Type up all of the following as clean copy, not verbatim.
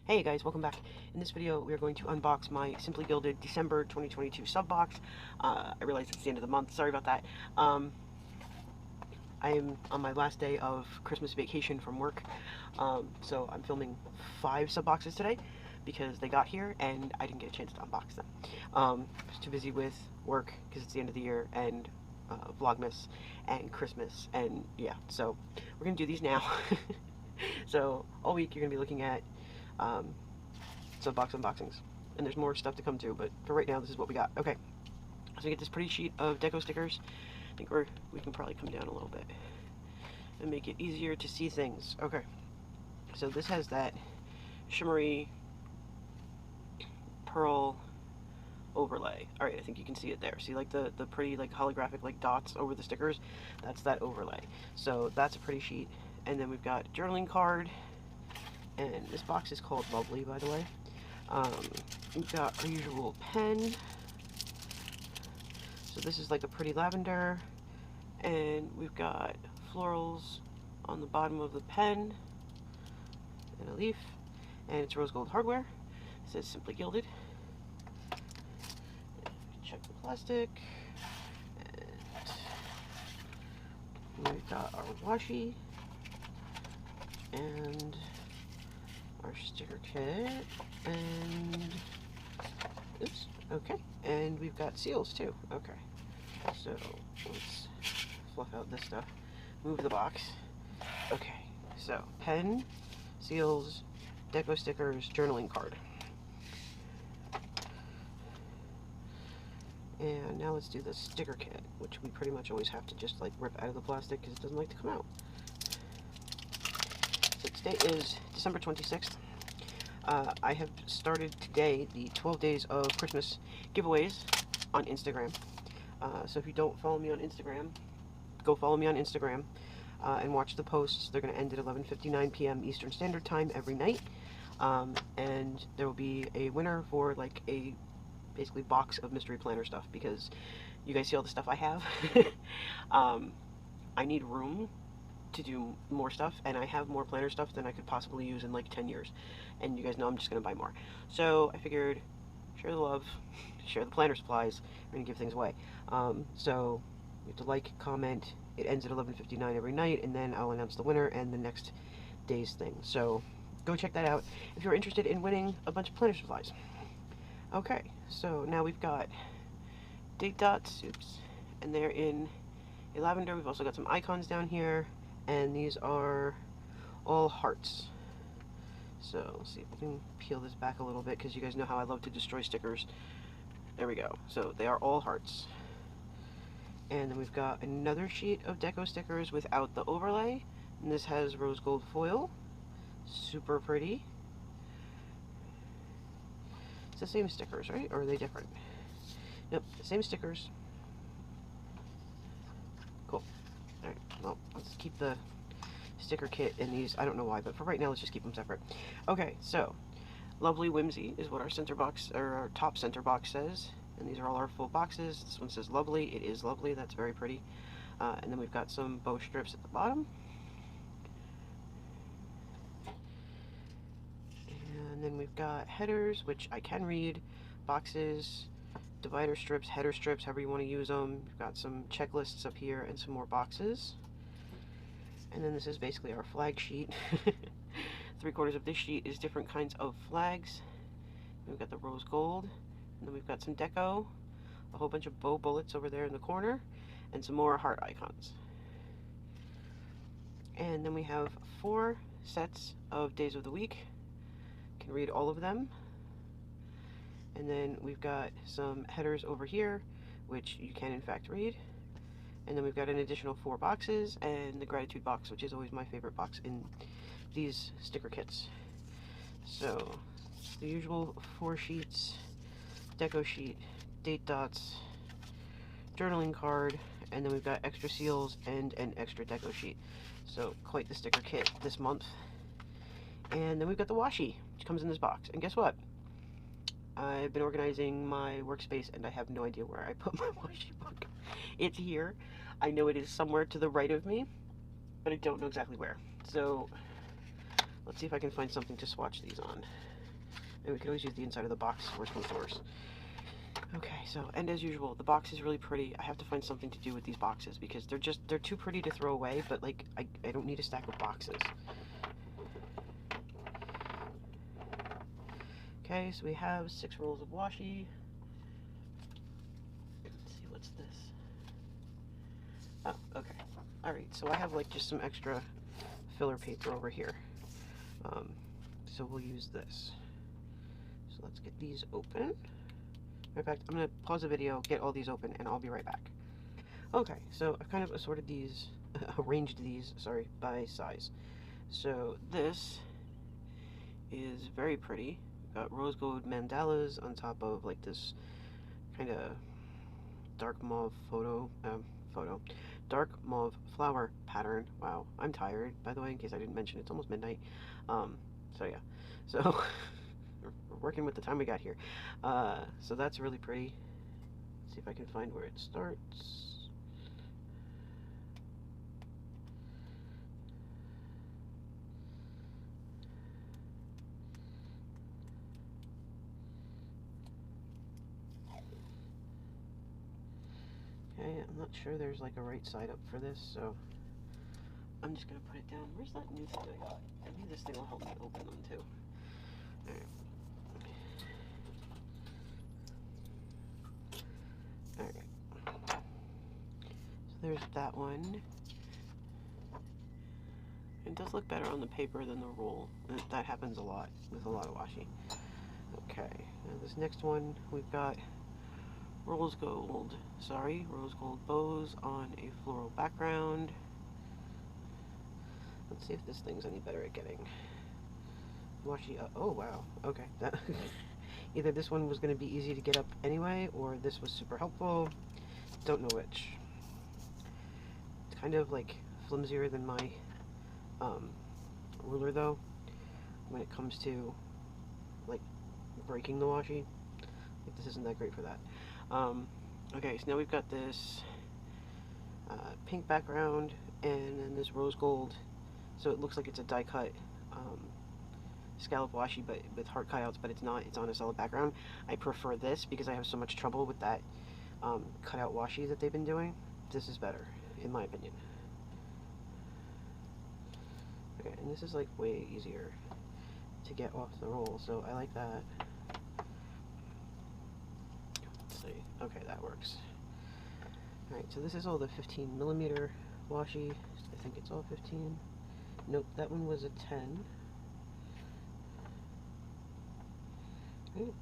Hey guys, welcome back. In this video, we are going to unbox my Simply Gilded December 2022 sub box. I realize it's the end of the month, sorry about that. I am on my last day of Christmas vacation from work, so I'm filming 5 sub boxes today because they got here and I didn't get a chance to unbox them. I was too busy with work because it's the end of the year and Vlogmas and Christmas, and yeah, so we're going to do these now. So all week you're going to be looking at sub box unboxings, and there's more stuff to come to, but for right now this is what we got. Okay, so we get this pretty sheet of deco stickers. I think we can probably come down a little bit and make it easier to see things. Okay, so this has that shimmery pearl overlay. All right, I think you can see it there. See, like the pretty like holographic like dots over the stickers? That's that overlay. So that's a pretty sheet. And then we've got a journaling card, and this box is called Lovely, by the way. We've got our usual pen. So this is like a pretty lavender, and we've got florals on the bottom of the pen, and a leaf, and it's rose gold hardware. It says Simply Gilded. Check the plastic, and we've got our washi, and our sticker kit, and oops, okay, and we've got seals too. Okay, so let's fluff out this stuff, move the box. Okay, so pen, seals, deco stickers, journaling card. And now let's do the sticker kit, which we pretty much always have to just like rip out of the plastic because it doesn't like to come out. So today is December 26th. I have started today the 12 days of Christmas giveaways on Instagram. So if you don't follow me on Instagram, go follow me on Instagram and watch the posts. They're going to end at 11:59 p.m. Eastern Standard Time every night. And there will be a winner for like a basically box of mystery planner stuff, because you guys see all the stuff I have. I need room to do more stuff, and I have more planner stuff than I could possibly use in like 10 years, and you guys know I'm just gonna buy more. So I figured, share the love, share the planner supplies. We're gonna give things away. So you have to like, comment. It ends at 11:59 every night, and then I'll announce the winner and the next day's thing. So go check that out if you're interested in winning a bunch of planner supplies. Okay, so now we've got date dots, oops, and they're in a lavender. We've also got some icons down here, and these are all hearts. So let's see if we can peel this back a little bit, because you guys know how I love to destroy stickers. There we go. So they are all hearts. And then we've got another sheet of deco stickers without the overlay, and this has rose gold foil. Super pretty. It's the same stickers, right? Or are they different? Nope, same stickers. Cool. Alright, well, let's keep the sticker kit in these. I don't know why, but for right now, let's just keep them separate. Okay, so Lovely Whimsy is what our center box, or our top center box says. And these are all our full boxes. This one says Lovely. It is lovely. That's very pretty. And then we've got some bow strips at the bottom. And then we've got headers, which I can read, boxes, divider strips, header strips, however you want to use them. We've got some checklists up here and some more boxes. And then this is basically our flag sheet. 3/4 of this sheet is different kinds of flags. We've got the rose gold, and then we've got some deco, a whole bunch of bow bullets over there in the corner, and some more heart icons. And then we have 4 sets of days of the week. Can read all of them. And then we've got some headers over here, which you can in fact read. And then we've got an additional 4 boxes, and the gratitude box, which is always my favorite box in these sticker kits. So the usual 4 sheets, deco sheet, date dots, journaling card, and then we've got extra seals and an extra deco sheet. So quite the sticker kit this month. And then we've got the washi, which comes in this box. And guess what? I've been organizing my workspace, and I have no idea where I put my washi book. It's here. I know it is somewhere to the right of me, but I don't know exactly where. So let's see if I can find something to swatch these on. And we can always use the inside of the box, worst comes to worst. Okay, so, and as usual, the box is really pretty. I have to find something to do with these boxes because they're too pretty to throw away, but like, I don't need a stack of boxes. Okay, so we have 6 rolls of washi. Let's see, what's this? Oh, okay. Alright, so I have like just some extra filler paper over here. So we'll use this. So let's get these open. In fact, I'm going to pause the video, get all these open, and I'll be right back. Okay, so I've kind of assorted these, arranged these, sorry, by size. So this is very pretty. We've got rose gold mandalas on top of like this kind of dark mauve dark mauve flower pattern. Wow, I'm tired, by the way, in case I didn't mention, it's almost midnight. So yeah, so we're working with the time we got here. So that's really pretty. Let's see if I can find where it starts. Okay, I'm not sure there's like a right side up for this, so I'm just gonna put it down. Where's that new thing I got? Maybe this thing will help me open them too. Alright. Alright. So there's that one. It does look better on the paper than the roll. That happens a lot with a lot of washi. Okay, now this next one we've got rose gold bows on a floral background. Let's see if this thing's any better at getting washi up. Oh wow, okay. That either this one was going to be easy to get up anyway, or this was super helpful. Don't know which. It's kind of like flimsier than my ruler though, when it comes to like breaking the washi. Like, this isn't that great for that. Okay, so now we've got this pink background and then this rose gold, so it looks like it's a die cut scallop washi but with heart cutouts, but it's not. It's on a solid background. I prefer this because I have so much trouble with that cutout washi that they've been doing. This is better, in my opinion. Okay, and this is like way easier to get off the roll, so I like that. Let's see. Okay, that works. Alright, so this is all the 15mm washi. I think it's all 15. Nope, that one was a 10. Right.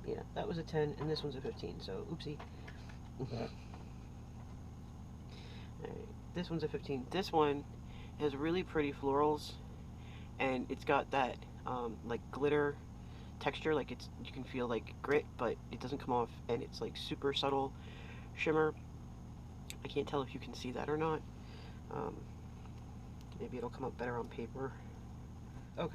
Yeah, that was a 10, and this one's a 15, so oopsie. Alright, this one's a 15. This one has really pretty florals, and it's got that like glitter texture, like it's, you can feel like grit, but it doesn't come off, and it's like super subtle shimmer. I can't tell if you can see that or not. Maybe it'll come up better on paper. Okay.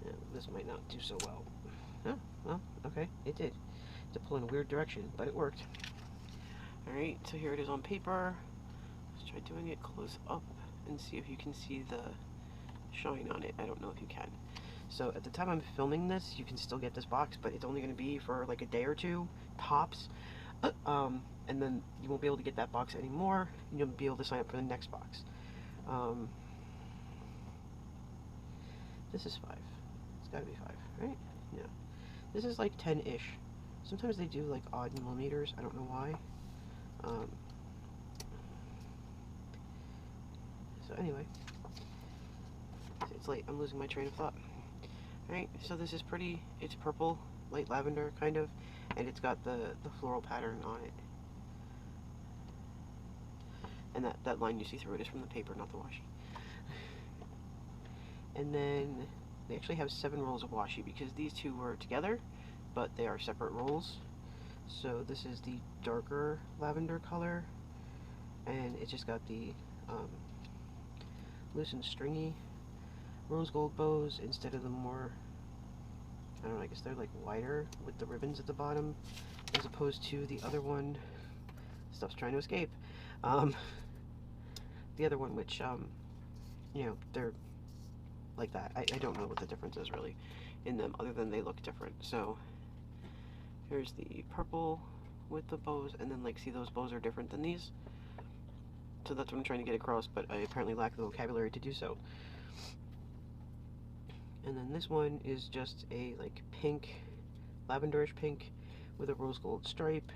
Yeah, this might not do so well. Oh, well, okay, it did. To pull in a weird direction, but it worked. Alright, so here it is on paper. Let's try doing it close up and see if you can see the shine on it. I don't know if you can. So at the time I'm filming this, you can still get this box, but it's only going to be for like a day or two, tops. And then you won't be able to get that box anymore, and you'll be able to sign up for the next box. This is 5. It's got to be 5, right? No. This is like 10-ish. Sometimes they do like odd millimeters. I don't know why. So anyway, it's late. I'm losing my train of thought. Alright, so this is pretty. It's purple, light lavender kind of, and it's got the floral pattern on it. And that line you see through it is from the paper, not the washi. And then they actually have 7 rolls of washi because these two were together, but they are separate rolls. So this is the darker lavender color, and it's just got the loose and stringy rose gold bows instead of the more, I don't know, I guess they're like wider with the ribbons at the bottom, as opposed to the other one. Stuff's trying to escape. the other one, which, you know, they're like that. I don't know what the difference is really in them, other than they look different. So here's the purple with the bows, and then, like, see, those bows are different than these. So that's what I'm trying to get across, but I apparently lack the vocabulary to do so. And then this one is just a, like, pink, lavenderish pink with a rose gold stripe.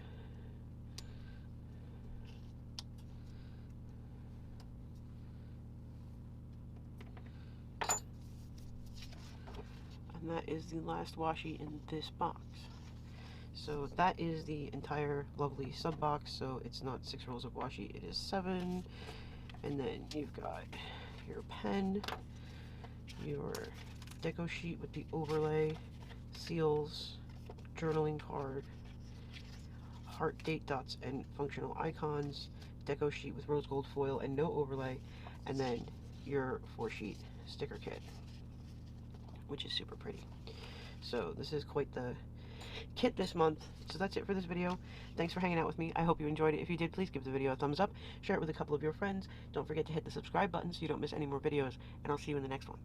And that is the last washi in this box. So that is the entire lovely sub box. So it's not 6 rolls of washi, it is 7. And then you've got your pen, your deco sheet with the overlay, seals, journaling card, heart, date dots, and functional icons, deco sheet with rose gold foil and no overlay, and then your 4-sheet sticker kit, which is super pretty. So this is quite the kit this month. So that's it for this video. Thanks for hanging out with me. I hope you enjoyed it. If you did, please give the video a thumbs up, share it with a couple of your friends. Don't forget to hit the subscribe button so you don't miss any more videos, and I'll see you in the next one.